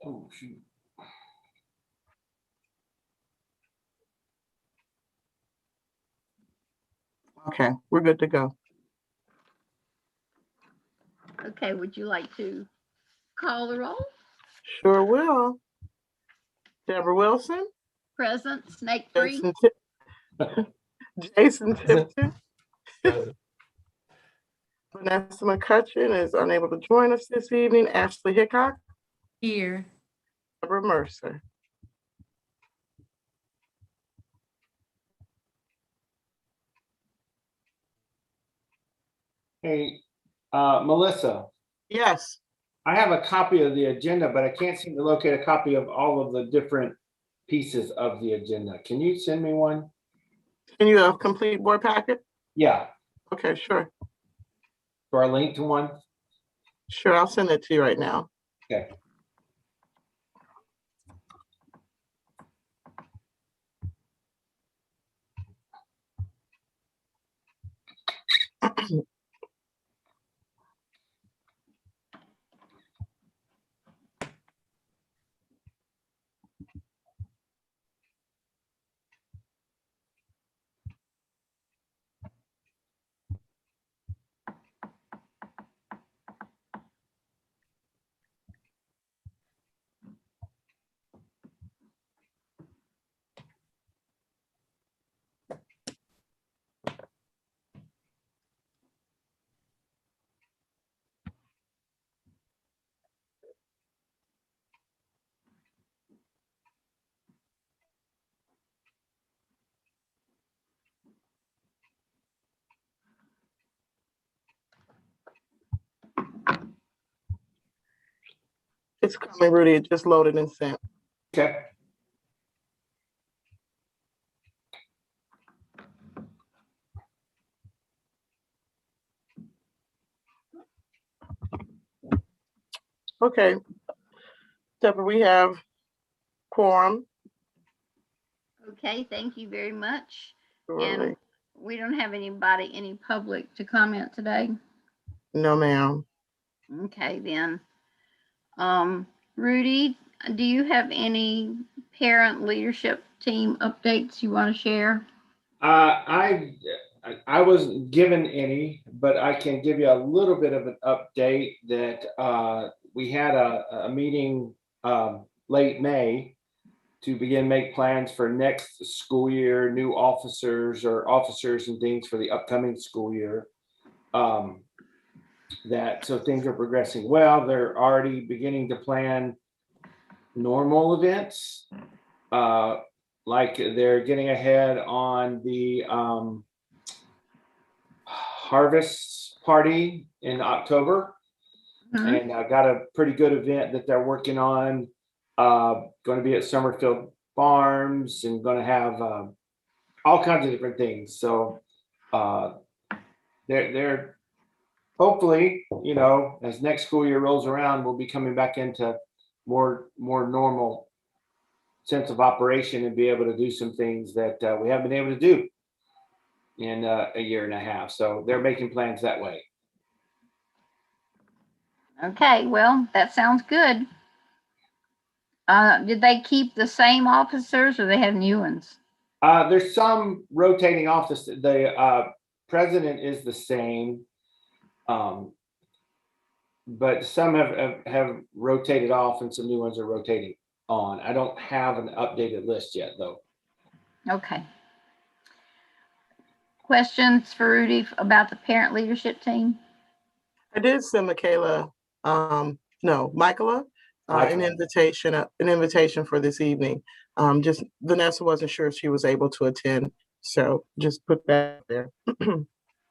Oh, shoot. Okay, we're good to go. Okay, would you like to call the roll? Sure will. Deborah Wilson, Present, snake free. Jason Tipton. Vanessa McCutcheon is unable to join us this evening. Ashley Hickok. Here. Deborah Mercer. Hey, Melissa, Yes. I have a copy of the agenda, but I can't seem to locate a copy of all of the different pieces of the agenda. Can you send me one? Can you a complete board packet? Yeah, Okay, sure. or a link to one? Sure, I'll send it to you right now. Okay. It's coming, Rudy. It just loaded and sent. Okay. Okay. Deborah, we have quorum. Okay, thank you very much. Surely. And we don't have anybody, any public to comment today. No, ma'am. Okay, then. Rudy, do you have any parent leadership team updates you want to share? I wasn't given any, but I can give you a little bit of an update that we had a meeting late May to begin make plans for next school year, new officers and things for the upcoming school year. So things are progressing well. They're already beginning to plan normal events. Like they're getting ahead on the harvest party in October. Mhm. And I got a pretty good event that they're working on. Going to be at Summerfield Farms and going to have all kinds of different things. So they're hopefully, as next school year rolls around, we'll be coming back into more normal sense of operation and be able to do some things that we haven't been able to do in a year and a half. So they're making plans that way. Okay, well, that sounds good. Did they keep the same officers or they have new ones? There's some rotating office. The president is the same, but some have rotated off and some new ones are rotating on. I don't have an updated list yet, though. Okay. Questions for Rudy about the parent leadership team? I did send Michaela, Michaela, an invitation for this evening. Just Vanessa wasn't sure if she was able to attend, so just put that there.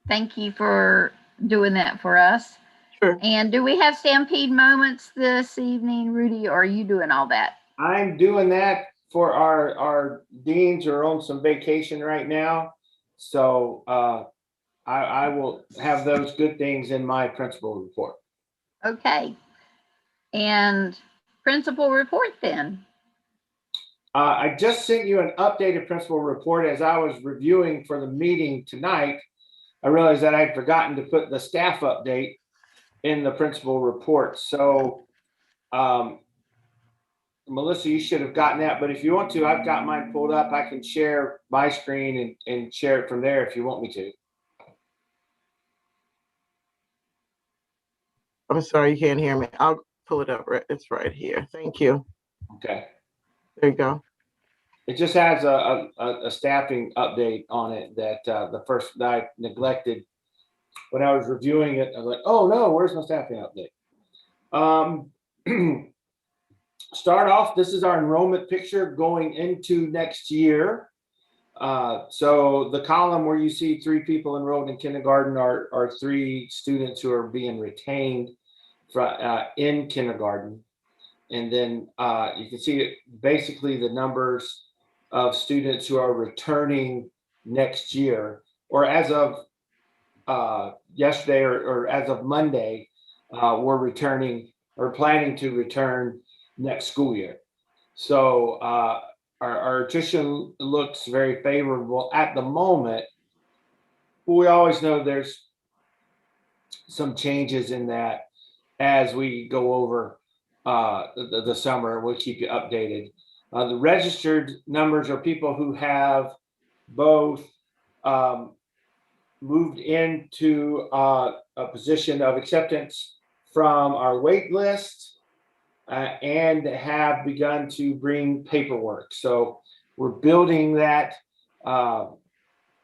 Thank you for doing that for us. Sure. And do we have Stampede moments this evening, Rudy, or are you doing all that? I'm doing that for our deans who are on some vacation right now. So I will have those good things in my principal report. Okay. And principal report then. I just sent you an updated principal report as I was reviewing for the meeting tonight. I realized that I'd forgotten to put the staff update in the principal report. So Melissa, you should have gotten that, but if you want to, I've got mine pulled up. I can share my screen and share it from there if you want me to. I'm sorry, you can't hear me. I'll pull it up. It's right here. Thank you. Okay. There you go. It just has a staffing update on it that the first that I neglected when I was reviewing it. I was like, oh no, where's my staffing update? Start off, this is our enrollment picture going into next year. So the column where you see 3 people enrolled in kindergarten are 3 students who are being retained in kindergarten. And then you can see basically the numbers of students who are returning next year, or as of yesterday or as of Monday, we're returning or planning to return next school year. So our attrition looks very favorable at the moment. But we always know there's some changes in that as we go over the summer. We'll keep you updated. The registered numbers are people who have both moved into a position of acceptance from our wait list and have begun to bring paperwork. So we're building that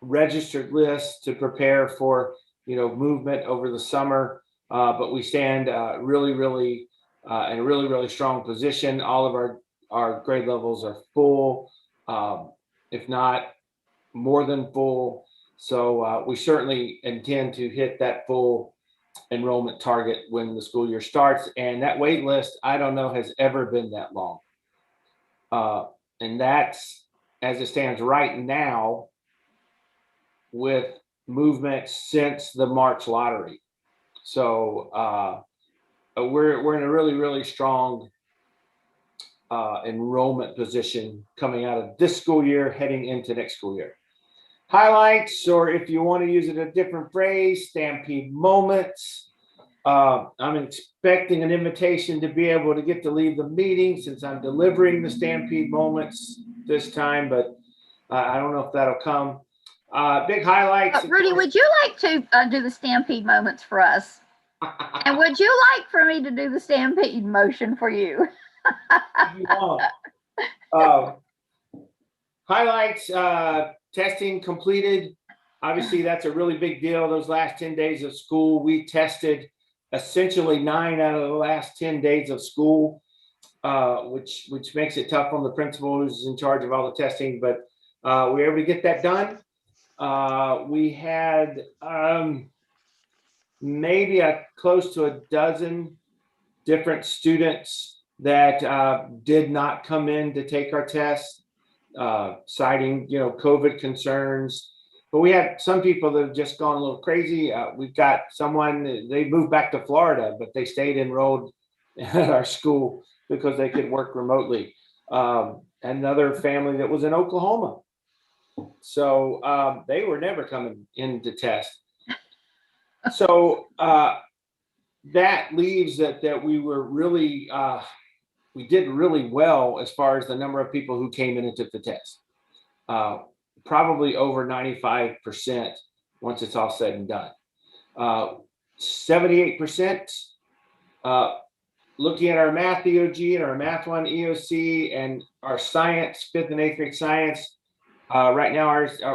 registered list to prepare for movement over the summer. But we stand really in a really strong position. All of our grade levels are full, if not more than full. So we certainly intend to hit that full enrollment target when the school year starts. And that wait list, I don't know, has ever been that long. And that's as it stands right now with movement since the March lottery. So we're in a really strong enrollment position coming out of this school year, heading into next school year. Highlights, or if you want to use it a different phrase, Stampede moments. I'm expecting an invitation to be able to get to leave the meeting since I'm delivering the Stampede moments this time, but I don't know if that'll come. Big highlights. Rudy, would you like to do the Stampede moments for us? And would you like for me to do the Stampede motion for you? You want. Highlights, testing completed. Obviously, that's a really big deal. Those last 10 days of school, we tested essentially 9 out of the last 10 days of school, which makes it tough on the principal who's in charge of all the testing, but we were able to get that done. We had maybe close to a dozen different students that did not come in to take our test, citing COVID concerns. But we had some people that have just gone a little crazy. We've got someone, they moved back to Florida, but they stayed enrolled at our school because they could work remotely. Another family that was in Oklahoma. So they were never coming in to test. So that leaves that we were really, we did really well as far as the number of people who came in and took the test. Probably over 95% once it's all said and done. 78% looking at our math EOG and our math 1 EOC and our science, 5th and 8th grade science. Right now,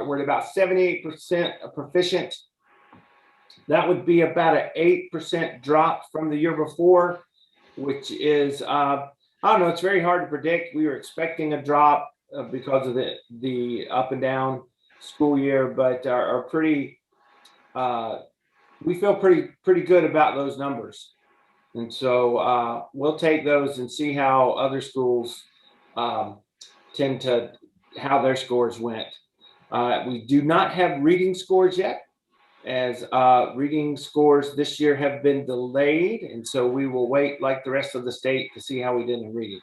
we're at about 78% proficient. That would be about an 8% drop from the year before, which is, I don't know, it's very hard to predict. We were expecting a drop because of the up and down school year, but are pretty, we feel pretty good about those numbers. And so we'll take those and see how other schools tend to, how their scores went. We do not have reading scores yet, as reading scores this year have been delayed. And so we will wait like the rest of the state to see how we did in reading.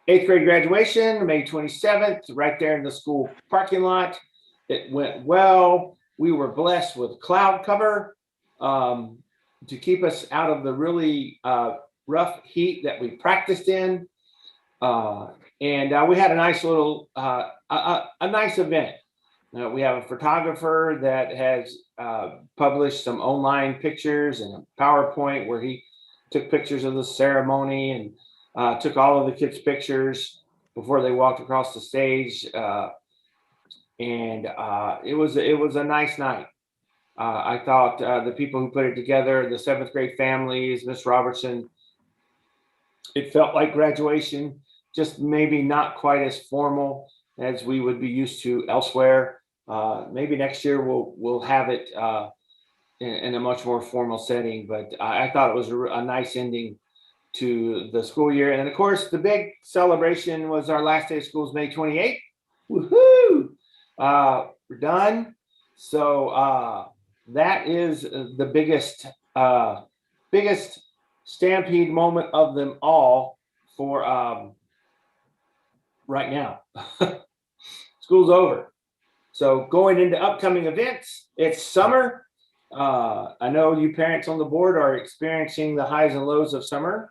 8th grade graduation, May 27th, right there in the school parking lot. It went well. We were blessed with cloud cover to keep us out of the really rough heat that we practiced in. And we had a nice little, a nice event. We have a photographer that has published some online pictures and a PowerPoint where he took pictures of the ceremony and took all of the kids' pictures before they walked across the stage. And it was a nice night. I thought the people who put it together, the seventh grade families, Miss Robertson, it felt like graduation, just maybe not quite as formal as we would be used to elsewhere. Maybe next year we'll have it in a much more formal setting, but I thought it was a nice ending to the school year. And of course, the big celebration was our last day of school is May 28th. Woohoo! We're done. So that is the biggest stampede moment of them all for right now. School's over. So going into upcoming events, it's summer. I know you parents on the board are experiencing the highs and lows of summer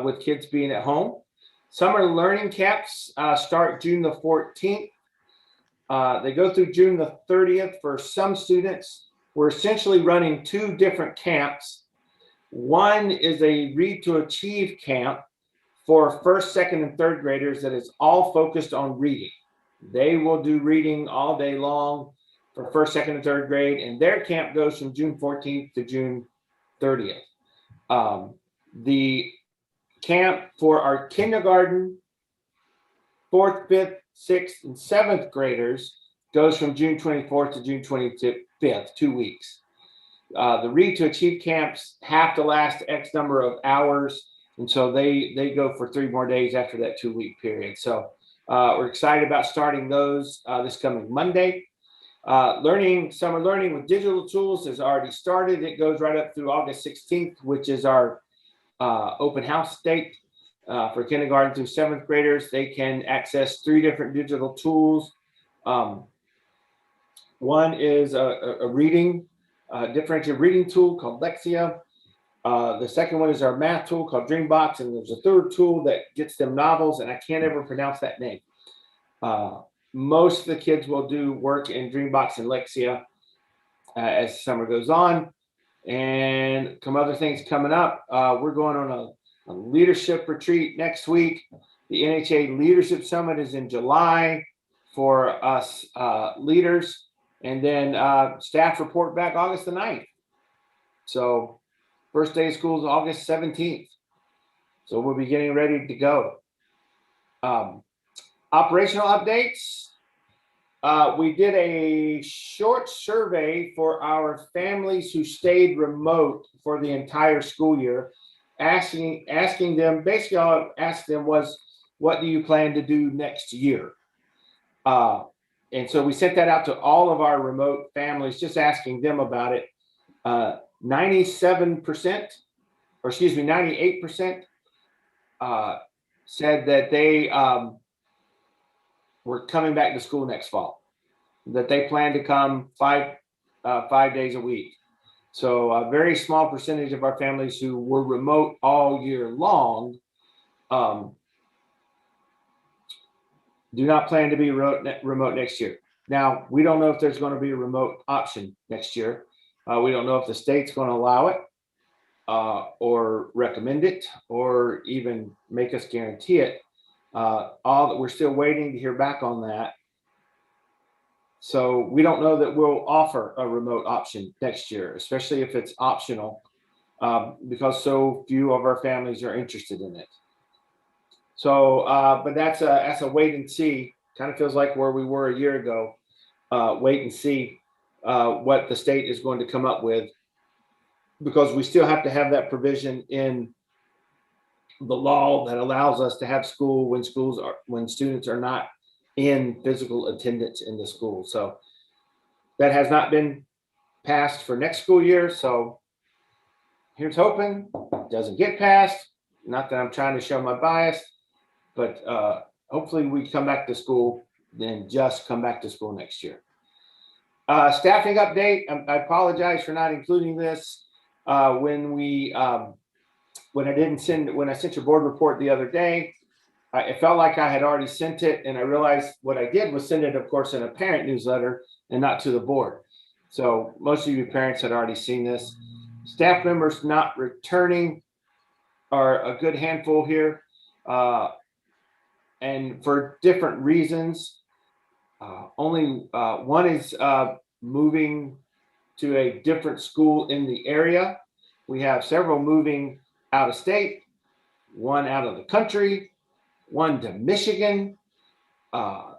with kids being at home. Summer learning camps start June the 14th. They go through June the 30th for some students. We're essentially running two different camps. One is a Read to Achieve camp for first, second, and third graders that is all focused on reading. They will do reading all day long for first, second, and third grade, and their camp goes from June 14th to June 30th. The camp for our kindergarten, fourth, fifth, sixth, and seventh graders goes from June 24th to June 25th, 2 weeks. The Read to Achieve camps have to last X number of hours, and so they go for 3 more days after that 2-week period. So we're excited about starting those this coming Monday. Summer learning with digital tools has already started. It goes right up through August 16th, which is our open house date for kindergarten through seventh graders. They can access 3 different digital tools. One is a differentiated reading tool called Lexia. The second one is our math tool called Dreambox, and there's a third tool that gets them novels, and I can't ever pronounce that name. Most of the kids will do work in Dreambox and Lexia as summer goes on, and some other things coming up. We're going on a leadership retreat next week. The NHA Leadership Summit is in July for us leaders. And then staff report back August the 9th. So first day of school is August 17th. So we'll be getting ready to go. Operational updates. We did a short survey for our families who stayed remote for the entire school year, asking them, basically all I asked them was, what do you plan to do next year? And so we sent that out to all of our remote families, just asking them about it. 98% said that they were coming back to school next fall, that they plan to come 5 days a week. So a very small percentage of our families who were remote all year long do not plan to be remote next year. Now, we don't know if there's going to be a remote option next year. We don't know if the state's going to allow it or recommend it or even make us guarantee it. We're still waiting to hear back on that. So we don't know that we'll offer a remote option next year, especially if it's optional, because so few of our families are interested in it. So, but that's a wait and see. Kind of feels like where we were a year ago. Wait and see what the state is going to come up with, because we still have to have that provision in the law that allows us to have school when students are not in physical attendance in the school. So that has not been passed for next school year. So here's hoping it doesn't get passed. Not that I'm trying to show my bias, but hopefully we come back to school, then just come back to school next year. Staffing update. I apologize for not including this when I sent your board report the other day. it felt like I had already sent it, and I realized what I did was send it, of course, in a parent newsletter and not to the board. So most of you parents had already seen this. Staff members not returning are a good handful here, and for different reasons. Only one is moving to a different school in the area. We have several moving out of state, one out of the country, one to Michigan, and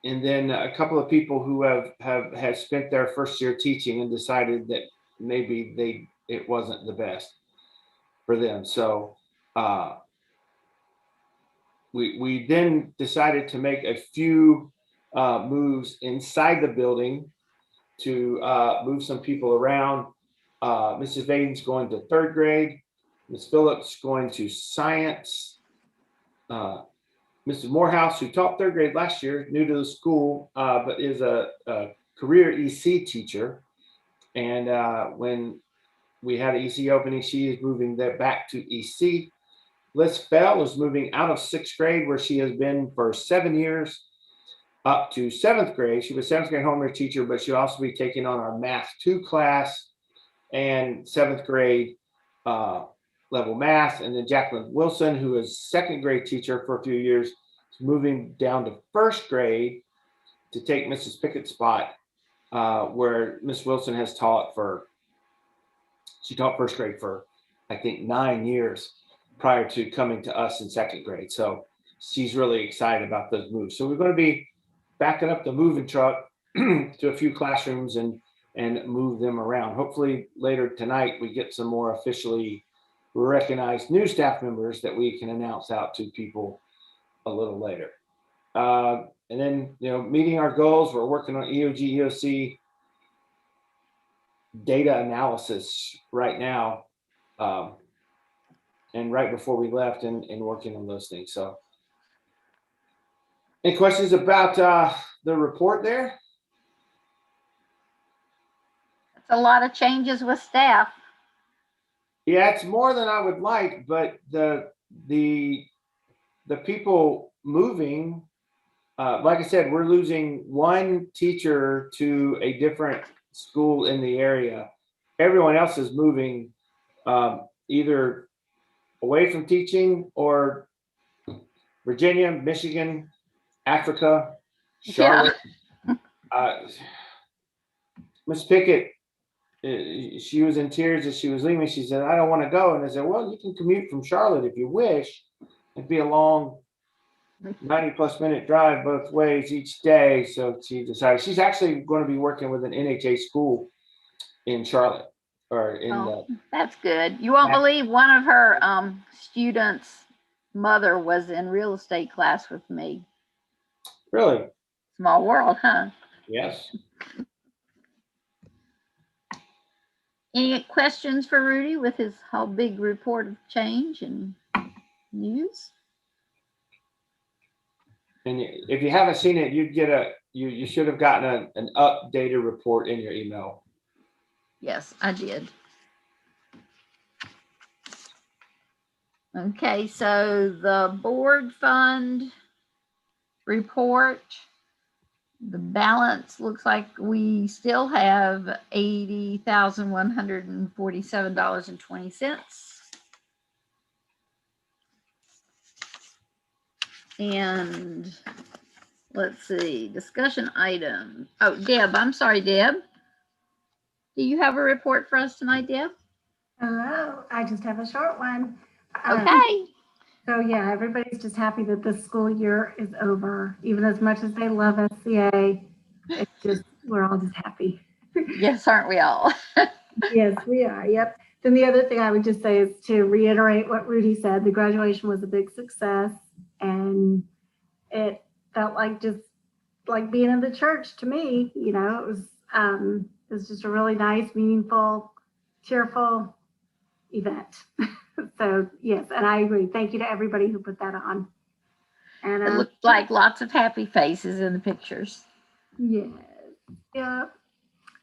then a couple of people who have spent their first year teaching and decided that maybe it wasn't the best for them. So we then decided to make a few moves inside the building to move some people around. Mrs. Vaden's going to third grade. Ms. Phillips going to science. Mrs. Morehouse, who taught third grade last year, new to the school, but is a career EC teacher. And when we had an EC opening, she is moving back to EC. Liz Bell is moving out of sixth grade, where she has been for 7 years, up to seventh grade. She was seventh grade homeroom teacher, but she'll also be taking on our Math 2 class and seventh grade level math. And then Jacqueline Wilson, who is second grade teacher for a few years, is moving down to first grade to take Mrs. Pickett's spot, where Miss Wilson has taught she taught first grade for, I think, 9 years prior to coming to us in second grade. So she's really excited about those moves. So we're going to be backing up the moving truck to a few classrooms and move them around. Hopefully later tonight we get some more officially recognized new staff members that we can announce out to people a little later. And then, meeting our goals, we're working on EOG, EOC data analysis right now. And right before we left and working on those things. So any questions about the report there? It's a lot of changes with staff. Yeah, it's more than I would like, but the people moving, like I said, we're losing one teacher to a different school in the area. Everyone else is moving either away from teaching or Virginia, Michigan, Africa, Charlotte. Yeah. Miss Pickett, she was in tears as she was leaving. She said, "I don't want to go." And I said, "Well, you can commute from Charlotte if you wish. It'd be a long 90+ minute drive both ways each day." So she decided she's actually going to be working with an NHA school in Charlotte. That's good. You won't believe one of her students' mother was in real estate class with me. Really? Small world, huh? Yes. Any questions for Rudy with his whole big report of change and news? And if you haven't seen it, you should have gotten an updated report in your email. Yes, I did. Okay, so the board fund report, the balance looks like we still have $80,147.20. And let's see, discussion item. Oh, Deb, I'm sorry, Deb. Do you have a report for us tonight, Deb? Hello, I just have a short one. Okay. So yeah, everybody's just happy that the school year is over. Even as much as they love SCA, it's just, we're all just happy. Yes, aren't we all? Yes, we are. Yep. Then the other thing I would just say is to reiterate what Rudy said. The graduation was a big success, and it felt like just like being in the church to me. It was just a really nice, meaningful, cheerful event. So yes, and I agree. Thank you to everybody who put that on. And it looked like lots of happy faces in the pictures. Yes. Yeah.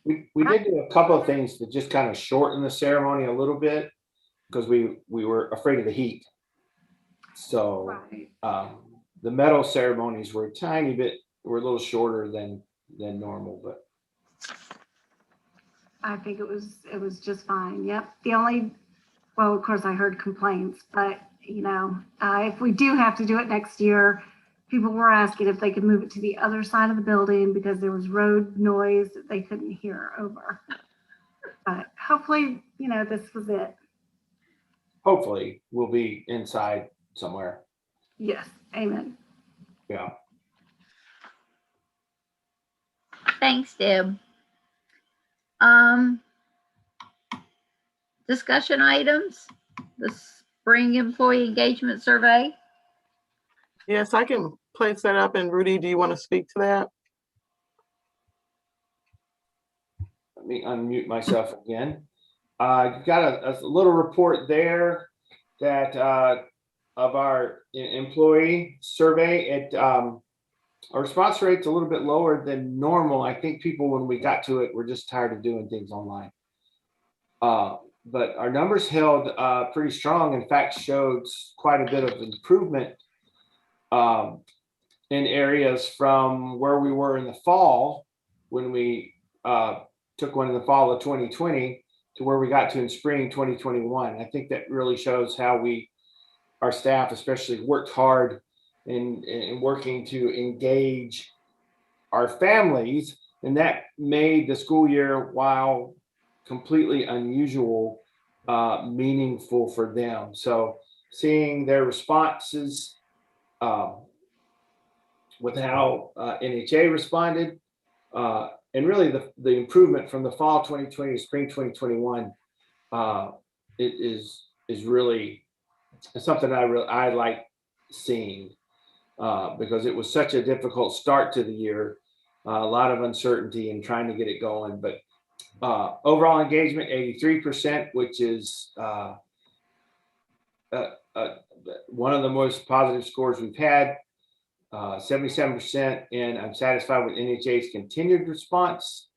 We did do a couple of things to just kind of shorten the ceremony a little bit because we were afraid of the heat. So Right. the medal ceremonies were a little shorter than normal, but I think it was just fine. Yep. The only, well, of course I heard complaints, but if we do have to do it next year, people were asking if they could move it to the other side of the building because there was road noise that they couldn't hear over. But hopefully, this was it. hopefully we'll be inside somewhere. Yes. Amen. Yeah. Thanks, Deb. Discussion items, the spring employee engagement survey. Yes, I can place that up. And Rudy, do you want to speak to that? Let me unmute myself again. Got a little report there that of our employee survey. Our response rate's a little bit lower than normal. I think people, when we got to it, were just tired of doing things online. But our numbers held pretty strong. In fact, showed quite a bit of improvement in areas from where we were in the fall when we took one in the fall of 2020 to where we got to in spring 2021. I think that really shows how our staff especially worked hard in working to engage our families, and that made the school year, while completely unusual, meaningful for them. So seeing their responses with how NHA responded, and really the improvement from the fall 2020 to spring 2021, it is really something I like seeing, because it was such a difficult start to the year, a lot of uncertainty and trying to get it going. But overall engagement 83%, which is one of the most positive scores we've had. 77%, and I'm satisfied with NHA's continued response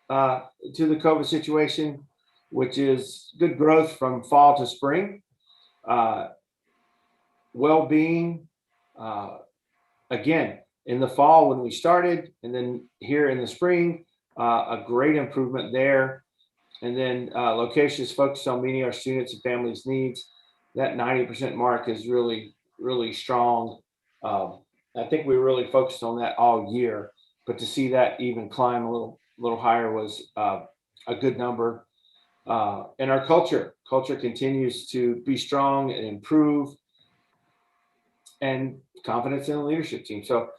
to the COVID situation, which is good growth from fall to spring. Well-being, again, in the fall when we started, and then here in the spring, a great improvement there. And then locations focused on meeting our students and families' needs. That 90% mark is really, really strong. I think we really focused on that all year, but to see that even climb a little higher was a good number. And our culture continues to be strong and improve, and confidence in the leadership team. So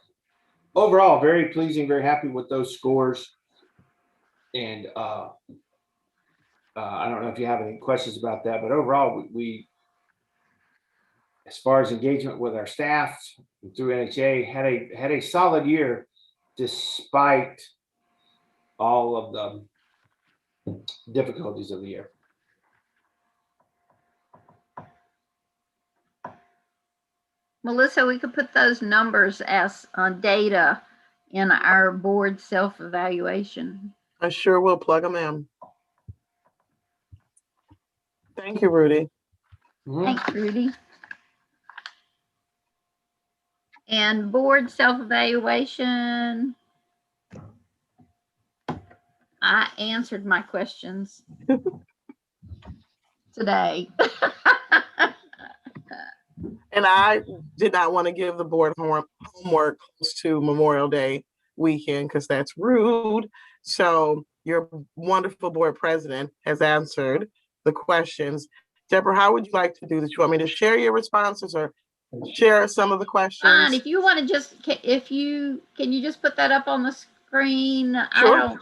overall, very pleasing, very happy with those scores. And I don't know if you have any questions about that, but overall, we as far as engagement with our staff through NHA, had a solid year despite all of the difficulties of the year. Melissa, we could put those numbers as data in our board self-evaluation. I sure will plug them in. Thank you, Rudy. Thanks, Rudy. And board self-evaluation, I answered my questions today. And I did not want to give the board homework close to Memorial Day weekend because that's rude. So your wonderful board president has answered the questions. Deborah, how would you like to do this? You want me to share your responses or share some of the questions? Fine, if you want to just, can you just put that up on the screen? Sure. I don't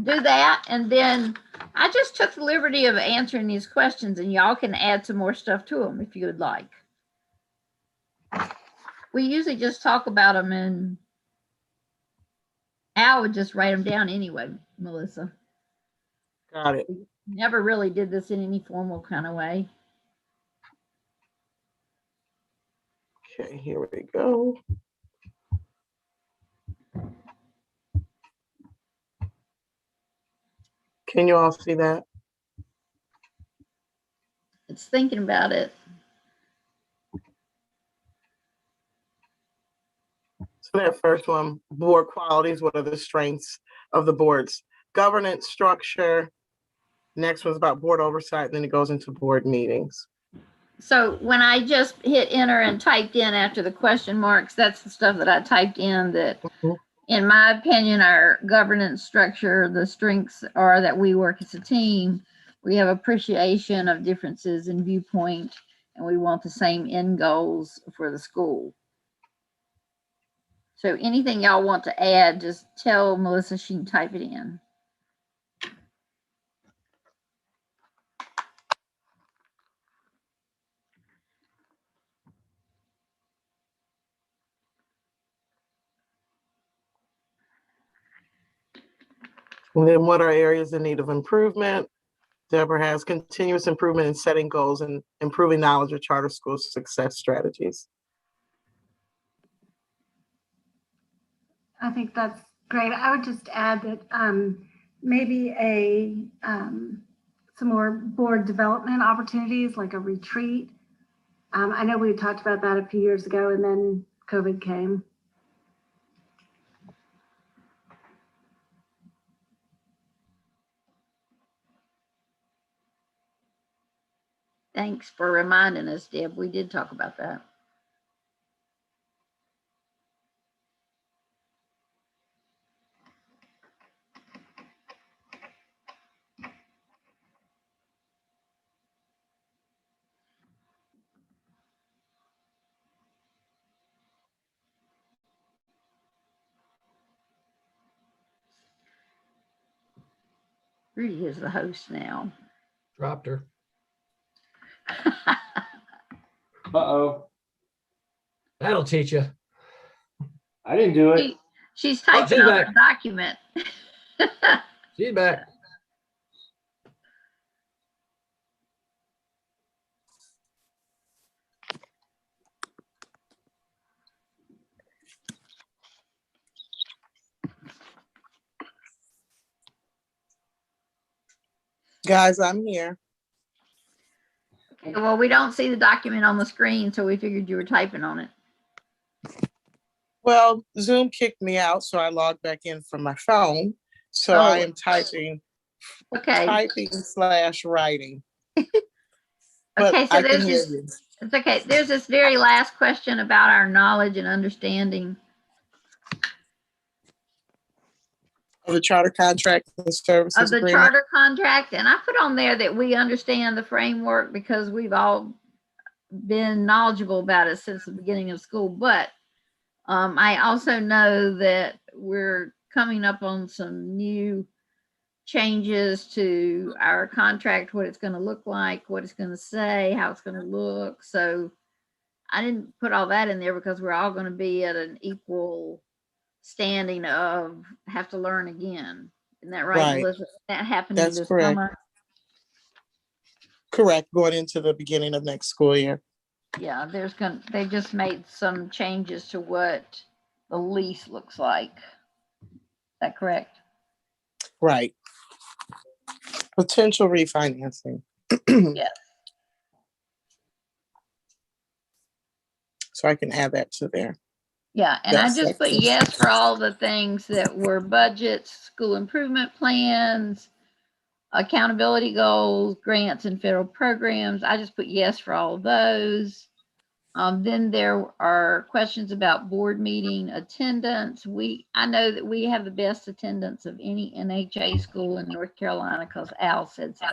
do that. And then I just took the liberty of answering these questions, and y'all can add some more stuff to them if you would like. We usually just talk about them, and Al would just write them down anyway, Melissa. Got it. Never really did this in any formal kind of way. Okay, here we go. Can you all see that? It's thinking about it. That first one, board qualities, what are the strengths of the board's governance structure? Next one's about board oversight, then it goes into board meetings. So when I just hit enter and typed in after the question marks, that's the stuff that I typed in that, Mhm. in my opinion, our governance structure, the strengths are that we work as a team. We have appreciation of differences in viewpoint, and we want the same end goals for the school. So anything y'all want to add, just tell Melissa she can type it in. And then what are areas in need of improvement? Deborah has continuous improvement in setting goals and improving knowledge of charter school success strategies. I think that's great. I would just add that maybe some more board development opportunities, like a retreat. I know we talked about that a few years ago, and then COVID came. Thanks for reminding us, Deb. We did talk about that. Rudy is the host now. Dropped her. Uh-oh, That'll teach you. I didn't do it. She's typing she's up back. a document. She's back. Guys, I'm here. Okay, well, we don't see the document on the screen, so we figured you were typing on it. Well, Zoom kicked me out, so I logged back in from my phone. So I am typing Okay. / writing. Okay, so I can there's hear this, you. it's okay. There's this very last question about our knowledge and understanding. Of the charter contract and services Of the agreement. charter contract, and I put on there that we understand the framework because we've all been knowledgeable about it since the beginning of school. But I also know that we're coming up on some new changes to our contract, what it's going to look like, what it's going to say, how it's going to look. So I didn't put all that in there because we're all going to be at an equal standing of have to learn again. Isn't that right, Melissa? That happening That's this correct. summer? Correct, going into the beginning of next school year. Yeah, they just made some changes to what the lease looks like. Is that correct? Right. Potential refinancing. Yes. So I can add that to there. Yeah, and I That's just put excellent. yes for all the things that were budgets, school improvement plans, accountability goals, grants and federal programs. I just put yes for all of those. Then there are questions about board meeting attendance. I know that we have the best attendance of any NHA school in North Carolina because Al said so.